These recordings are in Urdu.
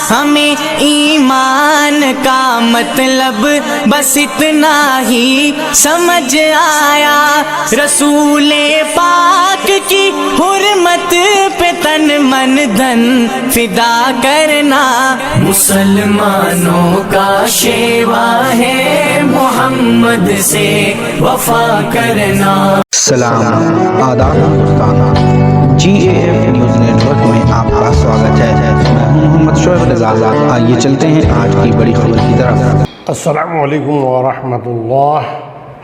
ہمیں ایمان کا مطلب بس اتنا ہی سمجھ آیا، رسول پاک کی حرمت پہ تن من دھن فدا کرنا، مسلمانوں کا شیوا ہے محمد سے وفا کرنا۔ سلام، آداب دوستان، G A F news network میں آپ کا سواگت ہے۔ میں ہوں محمد شعیب رضا۔ آئیے چلتے ہیں آج کی بڑی خبر کی طرف۔ السلام علیکم ورحمۃ اللہ۔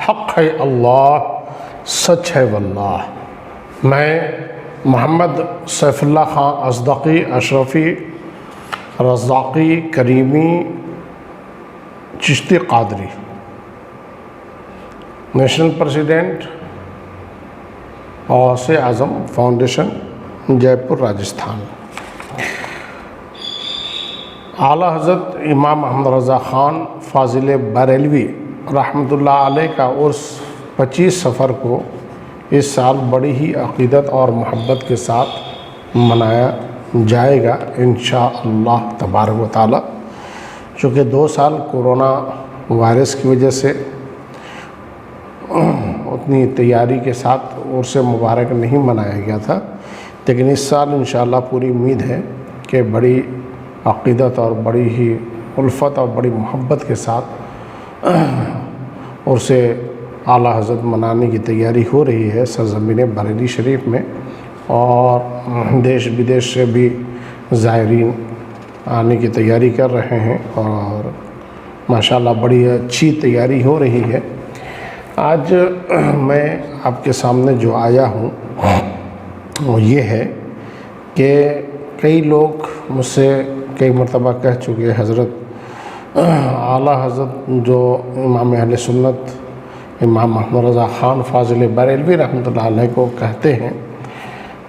حق ہے اللہ، سچ ہے واللہ۔ میں محمد سیف اللہ خان اصدقی اشرفی رزاقی کریمی چشتی قادری، نیشنل پریزیڈنٹ غوث اعظم فاؤنڈیشن، جے پور، راجستھان۔ اعلیٰ حضرت امام محمد رضا خان فاضل بریلوی رحمۃ اللہ علیہ کا عرس 25 صفر کو اس سال بڑی ہی عقیدت اور محبت کے ساتھ منایا جائے گا انشاءاللہ تبارک و تعالی۔ چونکہ 2 سال کورونا وائرس کی وجہ سے اتنی تیاری کے ساتھ عرس مبارک نہیں منایا گیا تھا، لیکن اس سال انشاءاللہ پوری امید ہے کہ بڑی عقیدت اور بڑی ہی الفت اور بڑی محبت کے ساتھ عرس اعلیٰ حضرت منانے کی تیاری ہو رہی ہے سرزمین بریلی شریف میں، اور دیش بدیش سے بھی زائرین آنے کی تیاری کر رہے ہیں، اور ماشاءاللہ بڑی اچھی تیاری ہو رہی ہے۔ آج میں آپ کے سامنے جو آیا ہوں وہ یہ ہے کہ کئی لوگ مجھ سے کئی مرتبہ کہہ چکے، حضرت اعلیٰ حضرت جو امام اہل سنت امام محمد رضا خان فاضل بریلوی رحمۃ اللہ علیہ کو کہتے ہیں،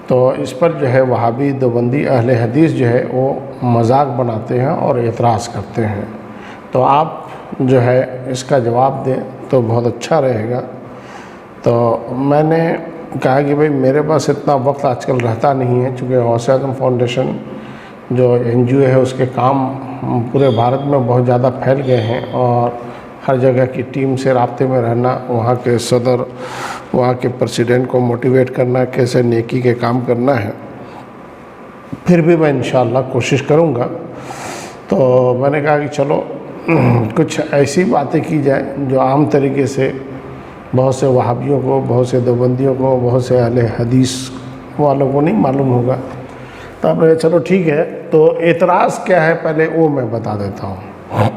تو اس پر جو ہے وہابی دیوبندی اہل حدیث جو ہے وہ مذاق بناتے ہیں اور اعتراض کرتے ہیں۔ تو آپ جو ہے اس کا جواب دیں تو بہت اچھا رہے گا۔ تو میں نے کہا کہ بھئی میرے پاس اتنا وقت آج کل رہتا نہیں ہے، چونکہ غوث اعظم فاؤنڈیشن جو این جی او ہے اس کے کام پورے بھارت میں بہت زیادہ پھیل گئے ہیں، اور ہر جگہ کی ٹیم سے رابطے میں رہنا، وہاں کے صدر، وہاں کے پریزیڈنٹ کو موٹیویٹ کرنا، کیسے نیکی کے کام کرنا ہے، پھر بھی میں انشاءاللہ کوشش کروں گا۔ تو میں نے کہا کہ چلو کچھ ایسی باتیں کی جائیں جو عام طریقے سے بہت سے وہابیوں کو، بہت سے دیوبندیوں کو، بہت سے اہل حدیث والوں کو نہیں معلوم ہوگا۔ تو آپ نے چلو ٹھیک ہے، تو اعتراض کیا ہے پہلے وہ میں بتا دیتا ہوں۔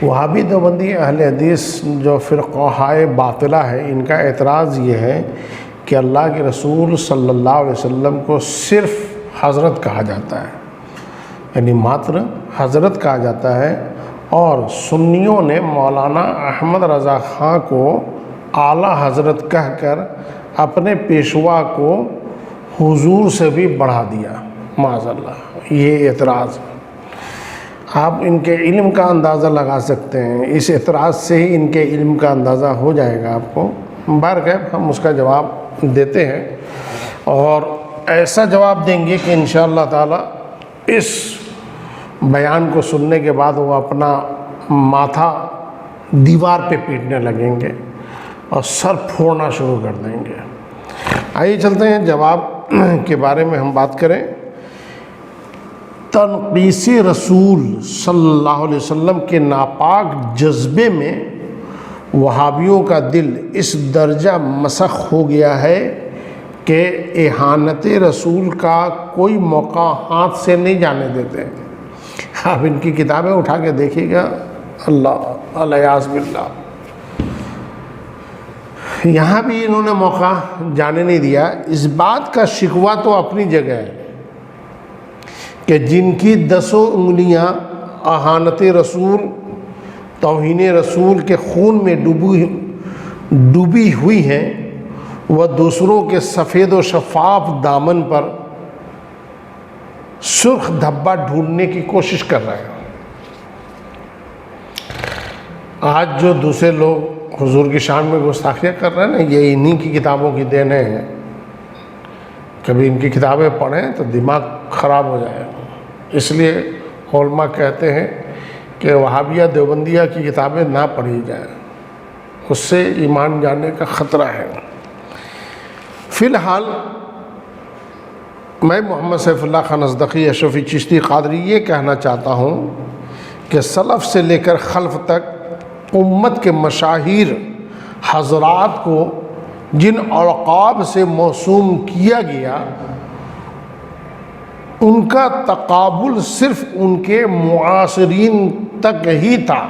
وہابی دیوبندی اہل حدیث جو فرقہ باطلہ ہے، ان کا اعتراض یہ ہے کہ اللہ کے رسول صلی اللہ علیہ وسلم کو صرف حضرت کہا جاتا ہے، یعنی ماتر حضرت کہا جاتا ہے، اور سنیوں نے مولانا احمد رضا خان کو اعلیٰ حضرت کہہ کر اپنے پیشوا کو حضور سے بھی بڑھا دیا، معاذ اللہ۔ یہ اعتراض آپ ان کے علم کا اندازہ لگا سکتے ہیں، اس اعتراض سے ہی ان کے علم کا اندازہ ہو جائے گا آپ کو۔ بہرکیف ہم اس کا جواب دیتے ہیں، اور ایسا جواب دیں گے کہ انشاءاللہ تعالی اس بیان کو سننے کے بعد وہ اپنا ماتھا دیوار پہ پیٹنے لگیں گے اور سر پھوڑنا شروع کر دیں گے۔ آئیے چلتے ہیں جواب کے بارے میں ہم بات کریں۔ تنقیص رسول صلی اللہ علیہ وسلم کے ناپاک جذبے میں وہابیوں کا دل اس درجہ مسخ ہو گیا ہے کہ اہانت رسول کا کوئی موقع ہاتھ سے نہیں جانے دیتے۔ آپ ان کی کتابیں اٹھا کے دیکھیے گا، اللہ الیاذ باللہ، یہاں بھی انہوں نے موقع جانے نہیں دیا۔ اس بات کا شکوہ تو اپنی جگہ ہے کہ جن کی 10 انگلیاں اہانت رسول، توہین رسول کے خون میں ڈوبی ہوئی ہیں، وہ دوسروں کے سفید و شفاف دامن پر سرخ دھبا ڈھونڈنے کی کوشش کر رہے ہیں۔ آج جو دوسرے لوگ حضور کی شان میں گستاخیاں کر رہے ہیں نا، یہ انہی کی کتابوں کی دین ہے۔ کبھی ان کی کتابیں پڑھیں تو دماغ خراب ہو جائے، اس لیے علماء کہتے ہیں کہ وہابیہ دیوبندیہ کی کتابیں نہ پڑھی جائیں، اس سے ایمان جانے کا خطرہ ہے۔ فی الحال میں محمد سیف اللہ خان ازدقی اشرفی چشتی قادری یہ کہنا چاہتا ہوں کہ سلف سے لے کر خلف تک امت کے مشاہیر حضرات کو جن القاب سے موسوم کیا گیا ان کا تقابل صرف ان کے معاصرین تک ہی تھا،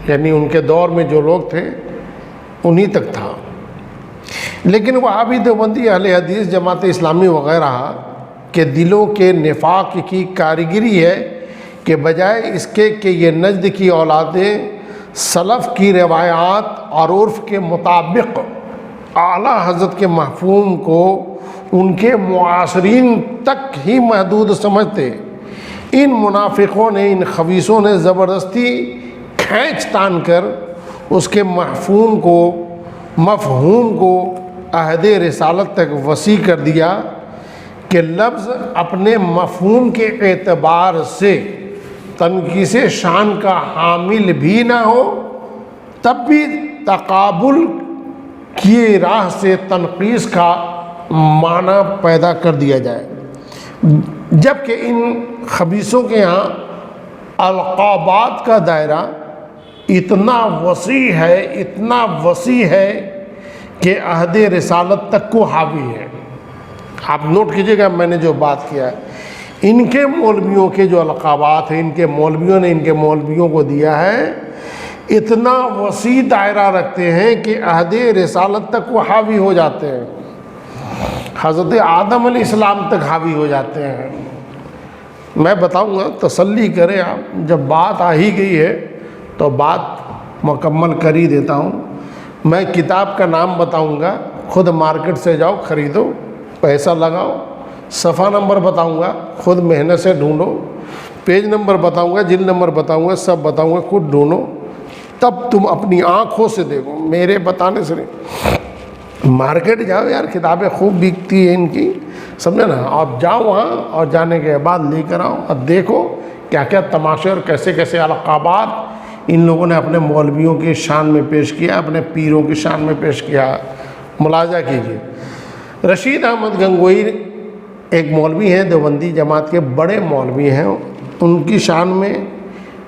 یعنی ان کے دور میں جو لوگ تھے انہی تک تھا۔ لیکن وہابی دیوبندی اہل حدیث جماعت اسلامی وغیرہ کے دلوں کے نفاق کی کاریگری ہے کہ بجائے اس کے کہ یہ نجد کی اولادیں سلف کی روایات اور عرف کے مطابق اعلیٰ حضرت کے مفہوم کو ان کے معاصرین تک ہی محدود سمجھتے، ان منافقوں نے، ان خبیثوں نے زبردستی کھینچ تان کر اس کے مفہوم کو عہد رسالت تک وسیع کر دیا کہ لفظ اپنے مفہوم کے اعتبار سے تنقیص شان کا حامل بھی نہ ہو، تب بھی تقابل کی راہ سے تنقیص کا معنی پیدا کر دیا جائے، جبکہ ان خبیثوں کے ہاں القابات کا دائرہ اتنا وسیع ہے کہ عہد رسالت تک کو حاوی ہے۔ آپ نوٹ کیجئے گا میں نے جو بات کیا ہے، ان کے مولویوں کے جو القابات ہیں، ان کے مولویوں نے ان کے مولویوں کو دیا ہے، اتنا وسیع دائرہ رکھتے ہیں کہ عہد رسالت تک وہ حاوی ہو جاتے ہیں، حضرت آدم علیہ السلام تک حاوی ہو جاتے ہیں۔ میں بتاؤں گا، تسلی کریں آپ، جب بات آ ہی گئی ہے تو بات مکمل کر ہی دیتا ہوں۔ میں کتاب کا نام بتاؤں گا، خود مارکیٹ سے جاؤ خریدو، پیسہ لگاؤ، صفحہ نمبر بتاؤں گا، خود محنت سے ڈھونڈو، پیج نمبر بتاؤں گا، جلد نمبر بتاؤں گا، سب بتاؤں گا، خود ڈھونڈو، تب تم اپنی آنکھوں سے دیکھو، میرے بتانے سے نہیں۔ مارکیٹ جاؤ یار، کتابیں خوب بکتی ہیں ان کی، سمجھے نا، آپ جاؤ وہاں اور جانے کے بعد لے کر آؤ اور دیکھو کیا کیا تماشے اور کیسے کیسے القابات ان لوگوں نے اپنے مولویوں کی شان میں پیش کیا، اپنے پیروں کی شان میں پیش کیا، ملاحظہ کیجیے۔ رشید احمد گنگوئی ایک مولوی ہیں، دیوبندی جماعت کے بڑے مولوی ہیں، ان کی شان میں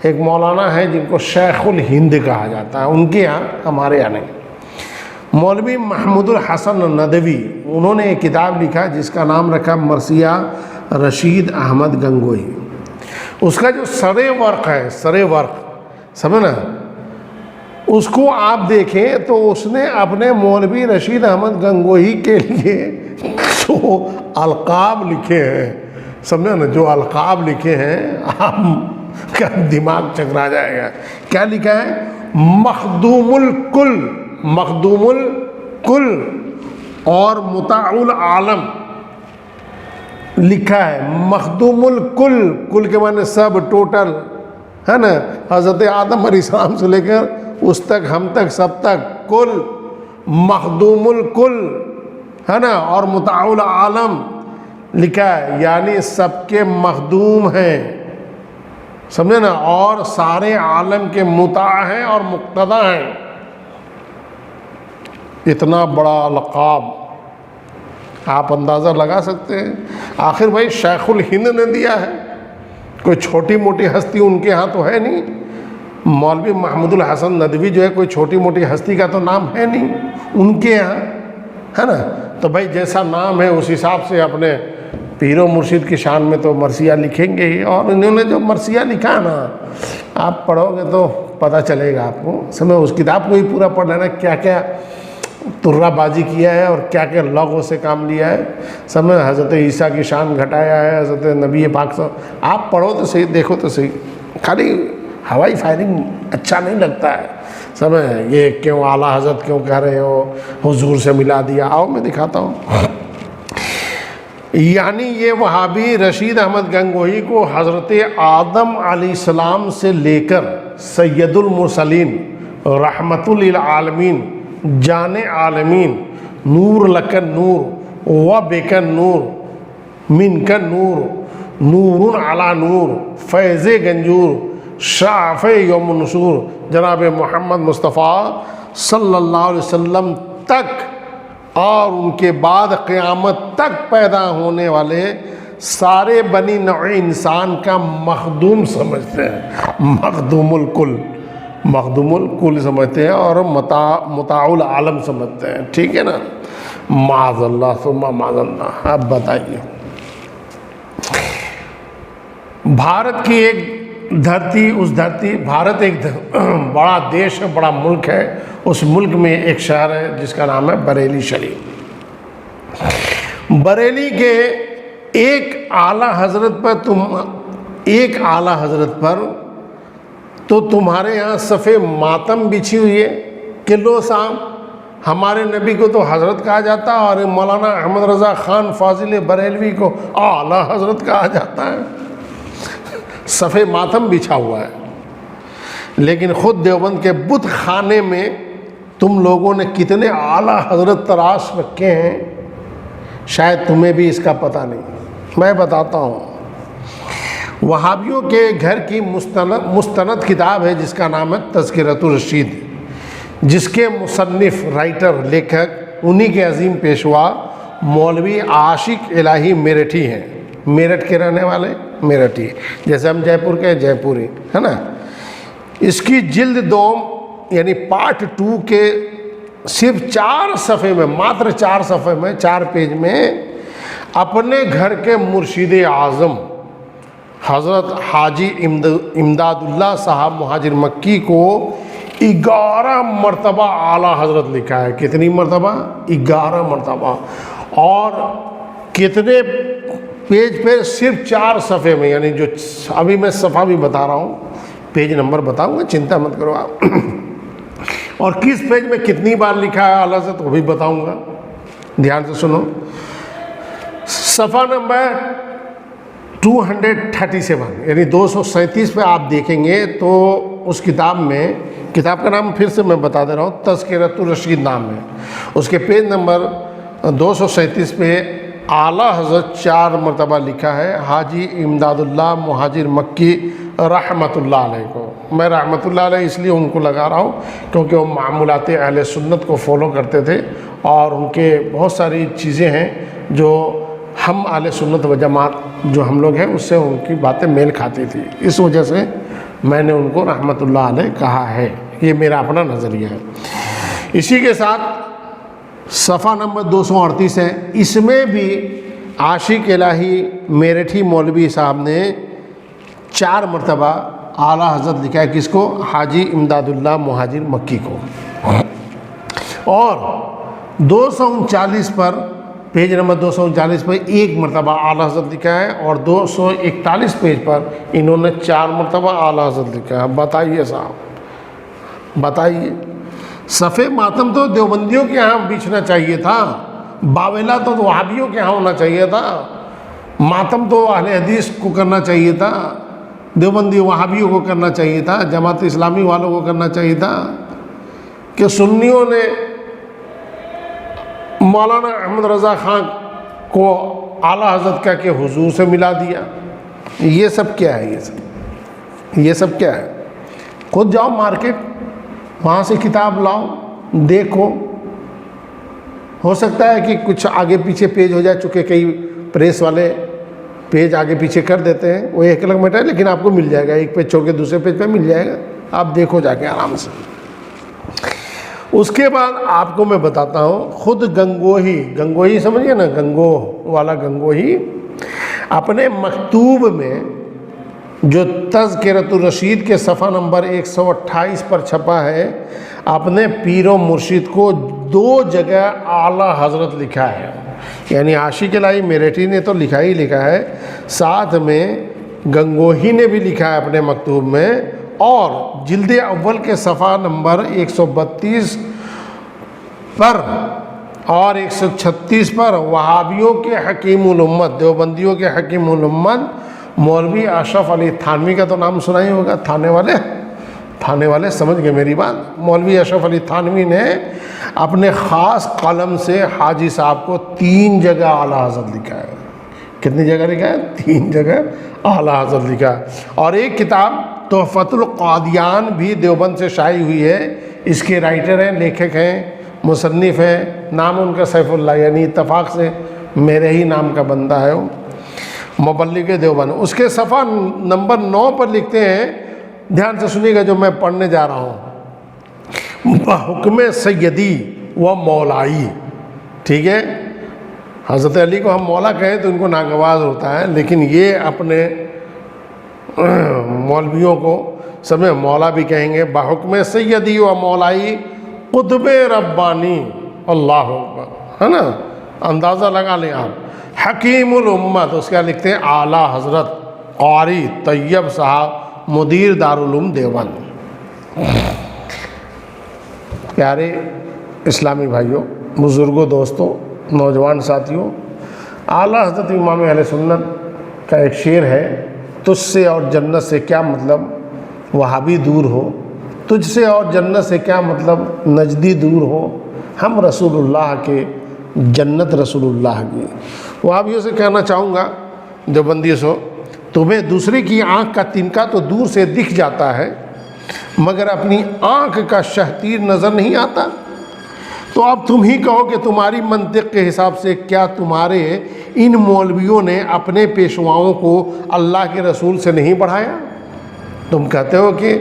ایک مولانا ہے جن کو شیخ الہند کہا جاتا ہے، ان کے یہاں، ہمارے یہاں نہیں۔ مولوی محمود الحسن ندوی، انہوں نے ایک کتاب لکھا جس کا نام رکھا مرثیہ رشید احمد گنگوئی۔ اس کا جو سرے ورق ہے، سرے ورق، سمجھے نا، اس کو آپ دیکھیں تو اس نے اپنے مولوی رشید احمد گنگوئی کے لیے جو القاب لکھے ہیں، سمجھے نا، جو القاب لکھے ہیں، آپ کا دماغ چکرا جائے گا۔ کیا لکھا ہے؟ مخدوم الکل، مخدوم الکل اور مطاع العالم لکھا ہے۔ مخدوم الکل، کل کے معنی سب، ٹوٹل، ہے نا، حضرت آدم علیہ السلام سے لے کر اس تک، ہم تک، سب تک، کل، مخدوم الکل، ہے نا، اور مطاع العالم لکھا ہے، یعنی سب کے مخدوم ہیں، سمجھے نا، اور سارے عالم کے مطاع ہیں اور مقتدی ہیں۔ اتنا بڑا لقب آپ اندازہ لگا سکتے ہیں۔ آخر بھائی شیخ الہند نے دیا ہے، کوئی چھوٹی موٹی ہستی ان کے ہاں تو ہے نہیں۔ مولوی محمود الحسن ندوی جو ہے کوئی چھوٹی موٹی ہستی کا تو نام ہے نہیں ان کے ہاں، ہے نا۔ تو بھائی جیسا نام ہے اس حساب سے اپنے پیر و مرشد کی شان میں تو مرثیہ لکھیں گے ہی، اور انہوں نے جو مرثیہ لکھا نا، آپ پڑھو گے تو پتہ چلے گا آپ کو، سمجھے، اس کتاب کو ہی پورا پڑھ لینا، کیا کیا ترہ بازی کیا ہے اور کیا کیا لغو سے کام لیا ہے، سمجھے، حضرت عیسیٰ کی شان گھٹایا ہے، حضرت نبی پاک صاحب، آپ پڑھو تو صحیح، دیکھو تو صحیح۔ خالی ہوائی فائرنگ اچھا نہیں لگتا ہے، سمجھے، یہ کیوں اعلیٰ حضرت کیوں کہہ رہے ہو، حضور سے ملا دیا، آؤ میں دکھاتا ہوں۔ یعنی یہ وہابی رشید احمد گنگوئی کو حضرت آدم علیہ السلام سے لے کر سید المرسلین، رحمت للعالمین، جان عالمین، نور لکن نور و بیکن نور، من کن نور نور علی نور، فیض گنجور، شعف یوم النشور، جناب محمد مصطفیٰ صلی اللہ علیہ وسلم تک اور ان کے بعد قیامت تک پیدا ہونے والے سارے بنی نوع انسان کا مخدوم سمجھتے ہیں، مخدوم الکل سمجھتے ہیں اور متاع العالم سمجھتے ہیں، ٹھیک ہے نا؟ معاذ اللہ ثم معاذ اللہ۔ اب بتائیے، بھارت کی ایک بھارت ایک بڑا دیش ہے، بڑا ملک ہے، اس ملک میں ایک شہر ہے جس کا نام ہے بریلی شریف۔ بریلی کے ایک اعلیٰ حضرت پر تو تمہارے یہاں صف ماتم بچھی ہوئی ہے کہ لو صاحب ہمارے نبی کو تو حضرت کہا جاتا ہے اور مولانا احمد رضا خان فاضل بریلوی کو اعلیٰ حضرت کہا جاتا ہے، صف ماتم بچھا ہوا ہے۔ لیکن خود دیوبند کے بت خانے میں تم لوگوں نے کتنے اعلیٰ حضرت تراش رکھے ہیں، شاید تمہیں بھی اس کا پتہ نہیں۔ میں بتاتا ہوں، وہابیوں کے گھر کی مستند کتاب ہے جس کا نام ہے تذکرۃ الرشید، جس کے مصنف، رائٹر، لیکھک انہی کے عظیم پیشوا مولوی عاشق الہی میرٹھی ہیں، میرٹھ کے رہنے والے میرٹھی، جیسے ہم جے پور کے جے پوری ہے نا۔ اس کی جلد دوم یعنی پارٹ 2 کے صرف 4 صفحے میں، ماتر 4 صفحے میں، 4 پیج میں اپنے گھر کے مرشد اعظم حضرت حاجی امداد اللہ صاحب مہاجر مکی کو 11 مرتبہ اعلیٰ حضرت لکھا ہے۔ کتنی مرتبہ؟ 11 مرتبہ۔ اور کتنے پیج پہ؟ صرف 4 صفحے میں، یعنی جو ابھی میں صفحہ بھی بتا رہا ہوں، پیج نمبر بتاؤں گا، چنتا مت کرو آپ۔ اور کس پیج میں کتنی بار لکھا ہے اعلیٰ حضرت وہ بھی بتاؤں گا، دھیان سے سنو۔ صفحہ نمبر 237 یعنی 237 پہ آپ دیکھیں گے تو اس کتاب میں، کتاب کا نام پھر سے میں بتا دے رہا ہوں، تذکرۃ الرشید نام ہے، اس کے پیج نمبر 237 پہ اعلیٰ حضرت 4 مرتبہ لکھا ہے حاجی امداد اللہ مہاجر مکی رحمۃ اللہ علیہ کو۔ میں رحمۃ اللہ علیہ اس لیے ان کو لگا رہا ہوں کیونکہ وہ معمولات اہل سنت کو فالو کرتے تھے اور ان کے بہت ساری چیزیں ہیں جو ہم اہل سنت و جماعت جو ہم لوگ ہیں اس سے ان کی باتیں میل کھاتی تھی، اس وجہ سے میں نے ان کو رحمۃ اللہ علیہ کہا ہے، یہ میرا اپنا نظریہ ہے۔ اسی کے ساتھ صفحہ نمبر 238 ہے، اس میں بھی عاشق الہی میرٹھی مولوی صاحب نے 4 مرتبہ اعلیٰ حضرت لکھا ہے، کس کو؟ حاجی امداد اللہ مہاجر مکی کو۔ اور 239 پر، پیج نمبر 239 پر 1 مرتبہ اعلیٰ حضرت لکھا ہے، اور 241 پیج پر انہوں نے 4 مرتبہ اعلیٰ حضرت لکھا ہے۔ بتائیے صاحب، بتائیے، صف ماتم تو دیوبندیوں کے ہاں بچھنا چاہیے تھا، باویلا تو وہابیوں کے ہاں ہونا چاہیے تھا، ماتم تو اہل حدیث کو کرنا چاہیے تھا، دیوبندی وہابیوں کو کرنا چاہیے تھا، جماعت اسلامی والوں کو کرنا چاہیے تھا، کہ سنیوں نے مولانا احمد رضا خان کو اعلیٰ حضرت کا کہ حضور سے ملا دیا۔ یہ سب کیا ہے؟ یہ سب کیا ہے؟ خود جاؤ مارکیٹ، وہاں سے کتاب لاؤ، دیکھو، ہو سکتا ہے کہ کچھ آگے پیچھے پیج ہو جائے، چونکہ کئی پریس والے پیج آگے پیچھے کر دیتے ہیں، وہ ایک الگ میٹر ہے، لیکن آپ کو مل جائے گا، ایک پیج چھوڑ کے دوسرے پیج پہ مل جائے گا، آپ دیکھو جا کے آرام سے۔ اس کے بعد آپ کو میں بتاتا ہوں، خود گنگوہی سمجھیے نا، گنگوہ والا گنگوہی اپنے مکتوب میں جو تذکرۃ الرشید کے صفحہ نمبر 128 پر چھپا ہے، اپنے پیر و مرشد کو 2 جگہ اعلیٰ حضرت لکھا ہے، یعنی عاشق الہی میرٹھی نے تو لکھا ہی لکھا ہے، ساتھ میں گنگوہی نے بھی لکھا ہے اپنے مکتوب میں، اور جلد اول کے صفحہ نمبر 132 پر اور 136 پر وہابیوں کے حکیم الامت، دیوبندیوں کے حکیم الامت مولوی اشرف علی تھانوی کا تو نام سنا ہی ہوگا، تھانے والے سمجھ گئے میری بات۔ مولوی اشرف علی تھانوی نے اپنے خاص قلم سے حاجی صاحب کو 3 جگہ اعلیٰ حضرت لکھا ہے، کتنی جگہ لکھا ہے؟ 3 جگہ اعلیٰ حضرت لکھا ہے. اور ایک کتاب تحفۃ القادیان بھی دیوبند سے شائع ہوئی ہے. اس کے رائٹر ہیں، لیکھک ہیں، مصنف ہیں. نام ان کا سیف اللہ، یعنی اتفاق سے میرے ہی نام کا بندہ ہے وہ، مبلغ دیوبند. اس کے صفحہ نمبر 9 پر لکھتے ہیں، دھیان سے سنیے گا جو میں پڑھنے جا رہا ہوں. بحکم سیدی و مولائی. ٹھیک ہے، حضرت علی کو ہم مولا کہیں تو ان کو ناگواز ہوتا ہے، لیکن یہ اپنے مولویوں کو سمجھے مولا بھی کہیں گے. بحکم سیدی و مولائی قطب ربانی، اللہ اکبر، ہے نا، اندازہ لگا لیں آپ. حکیم الامت، اس کا لکھتے ہیں اعلیٰ حضرت قاری طیب صاحب، مدیر دارالعلوم دیوبند. پیارے اسلامی بھائیوں، بزرگوں، دوستوں، نوجوان ساتھیوں، اعلیٰ حضرت امام اہل سنت کا ایک شعر ہے، تجھ سے اور جنت سے کیا مطلب وہابی دور ہو، تجھ سے اور جنت سے کیا مطلب نجدی دور ہو، ہم رسول اللہ کے، جنت رسول اللہ کی. وہابیوں سے کہنا چاہوں گا، دیوبندیوں سے، تمہیں دوسرے کی آنکھ کا تنکا تو دور سے دکھ جاتا ہے، مگر اپنی آنکھ کا شہتیر نظر نہیں آتا. تو اب تم ہی کہو کہ تمہاری منطق کے حساب سے کیا تمہارے ان مولویوں نے اپنے پیشواؤں کو اللہ کے رسول سے نہیں بڑھایا؟ تم کہتے ہو کہ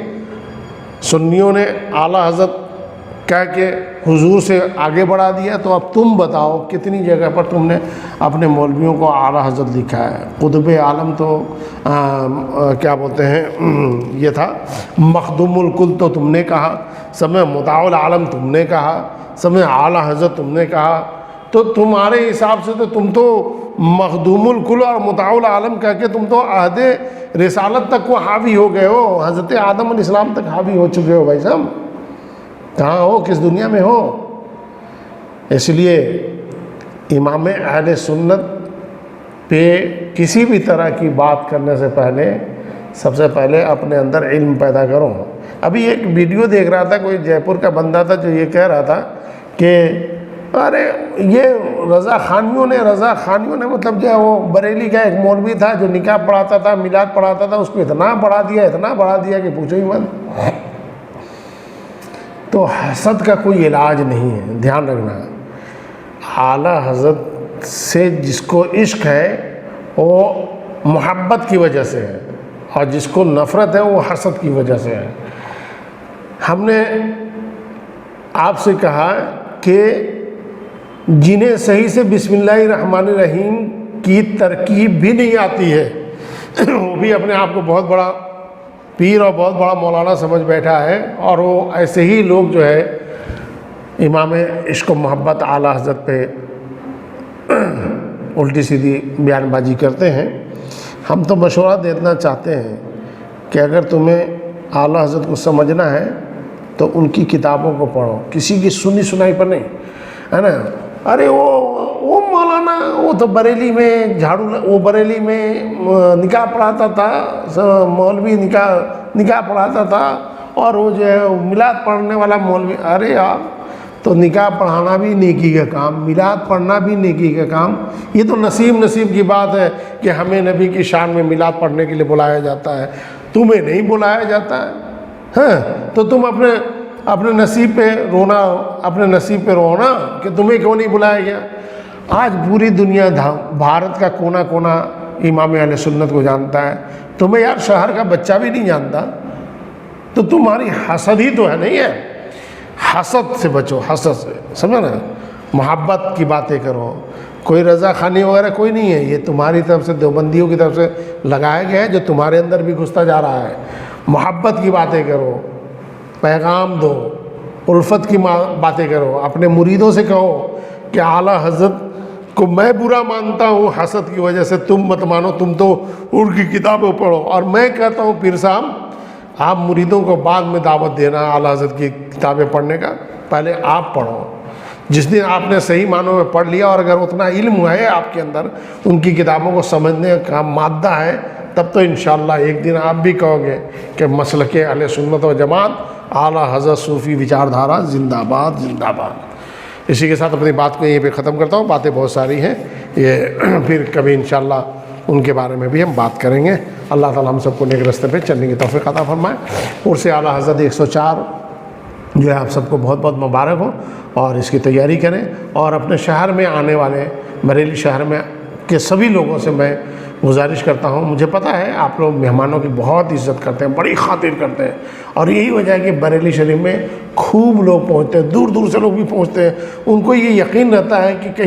سنیوں نے اعلیٰ حضرت کہہ کے حضور سے آگے بڑھا دیا، تو اب تم بتاؤ کتنی جگہ پر تم نے اپنے مولویوں کو اعلیٰ حضرت لکھا ہے؟ قطب عالم تو کیا بولتے ہیں، یہ تھا مخدوم الکل تو تم نے کہا، سمے مطاع العالم تم نے کہا، سمے اعلیٰ حضرت تم نے کہا. تو تمہارے حساب سے تو تم تو مخدوم الکل اور مطاع العالم کہہ کے تم تو عہد رسالت تک کو حاوی ہو گئے ہو، حضرت آدم علیہ السلام تک حاوی ہو چکے ہو. بھائی صاحب کہاں ہو، کس دنیا میں ہو؟ اس لیے امام اہل سنت پہ کسی بھی طرح کی بات کرنے سے پہلے سب سے پہلے اپنے اندر علم پیدا کرو. ابھی ایک ویڈیو دیکھ رہا تھا، کوئی جے پور کا بندہ تھا جو یہ کہہ رہا تھا کہ ارے یہ رضا خانیوں نے مطلب جو ہے وہ بریلی کا ایک مولوی تھا جو نکاح پڑھاتا تھا، میلاد پڑھاتا تھا، اس کو اتنا بڑھا دیا کہ پوچھو ہی مت. تو حسد کا کوئی علاج نہیں ہے، دھیان رکھنا. اعلیٰ حضرت سے جس کو عشق ہے وہ محبت کی وجہ سے ہے، اور جس کو نفرت ہے وہ حسد کی وجہ سے ہے. ہم نے آپ سے کہا کہ جنہیں صحیح سے بسم اللہ الرحمن الرحیم کی ترکیب بھی نہیں آتی ہے، وہ بھی اپنے آپ کو بہت بڑا پیر اور بہت بڑا مولانا سمجھ بیٹھا ہے. اور وہ ایسے ہی لوگ جو ہے امام عشق و محبت اعلیٰ حضرت پہ الٹی سیدھی بیان بازی کرتے ہیں. ہم تو مشورہ دینا چاہتے ہیں کہ اگر تمہیں اعلیٰ حضرت کو سمجھنا ہے تو ان کی کتابوں کو پڑھو، کسی کی سنی سنائی پر نہیں، ہے نا. ارے وہ مولانا وہ تو بریلی میں وہ بریلی میں نکاح پڑھاتا تھا، مولوی نکاح پڑھاتا تھا، اور وہ جو ہے میلاد پڑھنے والا مولوی. ارے یار، تو نکاح پڑھانا بھی نیکی کا کام، میلاد پڑھنا بھی نیکی کا کام. یہ تو نصیب کی بات ہے کہ ہمیں نبی کی شان میں میلاد پڑھنے کے لیے بلایا جاتا ہے، تمہیں نہیں بلایا جاتا ہے. ہاں، تو تم اپنے نصیب پہ رونا کہ تمہیں کیوں نہیں بلایا گیا. آج پوری دنیا بھارت کا کونا کونا امام اہل سنت کو جانتا ہے، تمہیں یار شہر کا بچہ بھی نہیں جانتا. تو تمہاری حسد ہی تو ہے، نہیں ہے؟ حسد سے بچو، حسد سے، سمجھا نا. محبت کی باتیں کرو. کوئی رضا خانی وغیرہ کوئی نہیں ہے، یہ تمہاری طرف سے، دیوبندیوں کی طرف سے لگایا گیا ہے، جو تمہارے اندر بھی گھستا جا رہا ہے. محبت کی باتیں کرو، پیغام دو، الفت کی باتیں کرو. اپنے مریدوں سے کہو کہ اعلیٰ حضرت کو میں برا مانتا ہوں حسد کی وجہ سے، تم مت مانو، تم تو ان کی کتابیں پڑھو. اور میں کہتا ہوں پیر صاحب، آپ مریدوں کو بعد میں دعوت دینا اعلیٰ حضرت کی کتابیں پڑھنے کا، پہلے آپ پڑھو. جس دن آپ نے صحیح معنوں میں پڑھ لیا اور اگر اتنا علم ہے آپ کے اندر ان کی کتابوں کو سمجھنے کا مادہ ہے، تب تو انشاءاللہ ایک دن آپ بھی کہو گے کہ مسلک اہل سنت و جماعت اعلیٰ حضرت صوفی وچار دھارا زندہ باد زندہ باد. اسی کے ساتھ اپنی بات کو یہیں پہ ختم کرتا ہوں. باتیں بہت ساری ہیں. یہ پھر کبھی انشاءاللہ ان کے بارے میں بھی ہم بات کریں گے۔ اللہ تعالیٰ ہم سب کو نیک راستے پہ چلنے کی توفیق عطا فرمائے۔ عرس اعلیٰ حضرت 104 جو ہے آپ سب کو بہت بہت مبارک ہو، اور اس کی تیاری کریں، اور اپنے شہر میں آنے والے بریلی شہر میں کے سبھی لوگوں سے میں گزارش کرتا ہوں، مجھے پتہ ہے آپ لوگ مہمانوں کی بہت عزت کرتے ہیں، بڑی خاطر کرتے ہیں، اور یہی وجہ ہے کہ بریلی شریف میں خوب لوگ پہنچتے ہیں، دور دور سے لوگ بھی پہنچتے ہیں۔ ان کو یہ یقین رہتا ہے کہ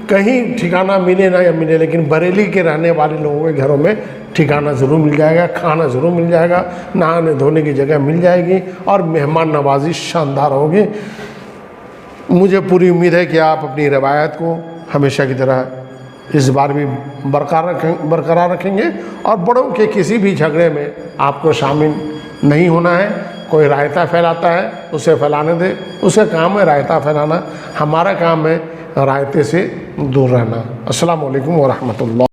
کہیں ٹھکانہ ملے نہ یا ملے، لیکن بریلی کے رہنے والے لوگوں کے گھروں میں ٹھکانہ ضرور مل جائے گا، کھانا ضرور مل جائے گا، نہانے دھونے کی جگہ مل جائے گی، اور مہمان نوازی شاندار ہوگی۔ مجھے پوری امید ہے کہ آپ اپنی روایت کو ہمیشہ کی طرح اس بار بھی برقرار رکھیں گے، اور بڑوں کے کسی بھی جھگڑے میں آپ کو شامل نہیں ہونا ہے۔ کوئی رائتا پھیلاتا ہے اسے پھیلانے دے، اس کا کام ہے رائتا پھیلانا، ہمارا کام ہے رائتے سے دور رہنا۔ السلام علیکم ورحمۃ اللہ۔